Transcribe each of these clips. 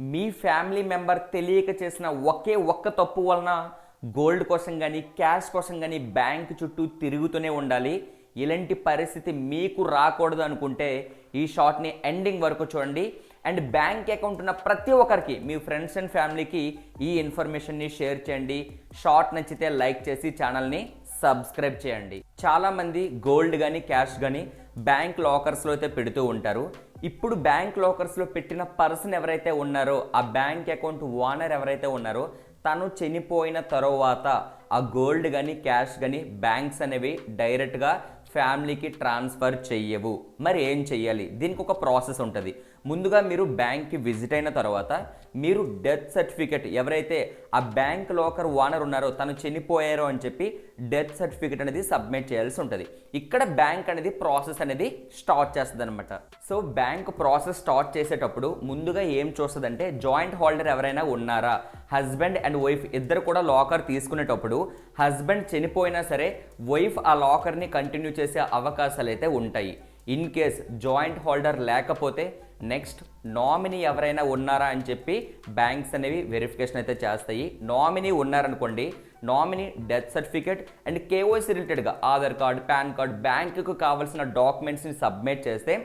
మీ family member తెలియక చేసిన ఒకే ఒక్క తప్పు వలన గోల్డ్ కోసం కానీ క్యాష్ కోసం కానీ బ్యాంక్ చుట్టూ తిరుగుతూనే ఉండాలి. ఇలాంటి పరిస్థితి మీకు రాకూడదు అనుకుంటే ఈ షార్ట్ని ఎండింగ్ వరకు చూడండి. అండ్ బ్యాంక్ అకౌంట్ ఉన్న ప్రతి ఒక్కరికి, మీ ఫ్రెండ్స్ అండ్ ఫ్యామిలీకి ఈ ఇన్ఫర్మేషన్ని షేర్ చేయండి. షార్ట్ నచ్చితే లైక్ చేసి ఛానల్ని సబ్స్క్రైబ్ చేయండి. చాలామంది గోల్డ్ కానీ క్యాష్ కానీ బ్యాంక్ లాకర్స్లో అయితే పెడుతూ ఉంటారు. ఇప్పుడు బ్యాంక్ లాకర్స్లో పెట్టిన పర్సన్ ఎవరైతే ఉన్నారో, ఆ బ్యాంక్ అకౌంట్ ఓనర్ ఎవరైతే ఉన్నారో, తను చనిపోయిన తర్వాత ఆ గోల్డ్ కానీ క్యాష్ కానీ బ్యాంక్స్ అనేవి డైరెక్ట్గా ఫ్యామిలీకి ట్రాన్స్ఫర్ చెయ్యవు. మరి ఏం చెయ్యాలి? దీనికి ఒక ప్రాసెస్ ఉంటుంది. ముందుగా మీరు బ్యాంక్కి విజిట్ అయిన తర్వాత మీరు డెత్ సర్టిఫికెట్, ఎవరైతే ఆ బ్యాంక్ లాకర్ ఓనర్ ఉన్నారో తను చనిపోయారో అని చెప్పి డెత్ సర్టిఫికెట్ అనేది సబ్మిట్ చేయాల్సి ఉంటుంది. ఇక్కడ బ్యాంక్ అనేది ప్రాసెస్ అనేది స్టార్ట్ చేస్తుంది అనమాట. సో బ్యాంక్ ప్రాసెస్ స్టార్ట్ చేసేటప్పుడు ముందుగా ఏం చూస్తుందంటే, జాయింట్ హోల్డర్ ఎవరైనా ఉన్నారా, హస్బెండ్ అండ్ వైఫ్ ఇద్దరు కూడా లాకర్ తీసుకునేటప్పుడు హస్బెండ్ చనిపోయినా సరే వైఫ్ ఆ లాకర్ని కంటిన్యూ చేసే అవకాశాలు అయితే ఉంటాయి. ఇన్ కేస్ జాయింట్ హోల్డర్ లేకపోతే నెక్స్ట్ నామినీ ఎవరైనా ఉన్నారా అని చెప్పి బ్యాంక్స్ అనేవి వెరిఫికేషన్ అయితే చేస్తాయి. నామినీ ఉన్నారనుకోండి, nominee death certificate and KYC రిలేటెడ్గా ఆధార్ కార్డ్, పాన్ కార్డ్, బ్యాంకుకు కావాల్సిన డాక్యుమెంట్స్ని సబ్మిట్ చేస్తే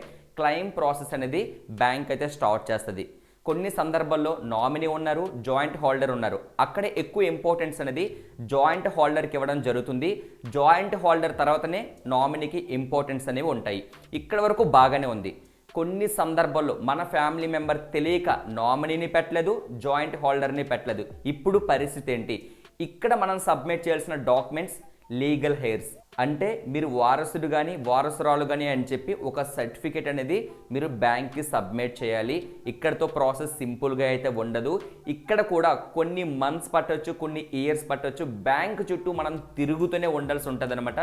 క్లెయిమ్ ప్రాసెస్ అనేది బ్యాంక్ అయితే స్టార్ట్ చేస్తుంది. కొన్ని సందర్భాల్లో నామినీ ఉన్నారు, జాయింట్ హోల్డర్ ఉన్నారు, అక్కడే ఎక్కువ ఇంపార్టెన్స్ అనేది జాయింట్ హోల్డర్కి ఇవ్వడం జరుగుతుంది. జాయింట్ హోల్డర్ తర్వాతనే నామినీకి ఇంపార్టెన్స్ అనేవి ఉంటాయి. ఇక్కడ వరకు బాగానే ఉంది. కొన్ని సందర్భాల్లో మన ఫ్యామిలీ మెంబర్ తెలియక నామినీని పెట్టలేదు, జాయింట్ హోల్డర్ని పెట్టలేదు. ఇప్పుడు పరిస్థితి ఏంటి? ఇక్కడ మనం సబ్మిట్ చేయాల్సిన డాక్యుమెంట్స్ లీగల్ హెయిర్స్, అంటే మీరు వారసుడు కానీ వారసురాలు కానీ అని చెప్పి ఒక సర్టిఫికేట్ అనేది మీరు బ్యాంక్కి సబ్మిట్ చేయాలి. ఇక్కడతో ప్రాసెస్ సింపుల్గా అయితే ఉండదు. ఇక్కడ కూడా కొన్ని మంత్స్ పట్టొచ్చు, కొన్ని ఇయర్స్ పట్టొచ్చు. బ్యాంక్ చుట్టూ మనం తిరుగుతూనే ఉండాల్సి ఉంటుంది అనమాట.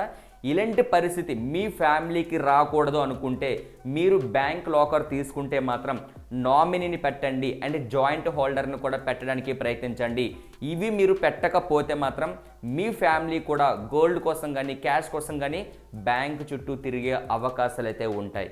ఇలాంటి పరిస్థితి మీ ఫ్యామిలీకి రాకూడదు అనుకుంటే మీరు బ్యాంక్ లాకర్ తీసుకుంటే మాత్రం నామినీని పెట్టండి అండ్ జాయింట్ హోల్డర్ని కూడా పెట్టడానికి ప్రయత్నించండి. ఇవి మీరు పెట్టకపోతే మాత్రం మీ ఫ్యామిలీ కూడా గోల్డ్ కోసం కానీ క్యాష్ కోసం కానీ బ్యాంక్ చుట్టూ తిరిగే అవకాశాలు అయితే ఉంటాయి.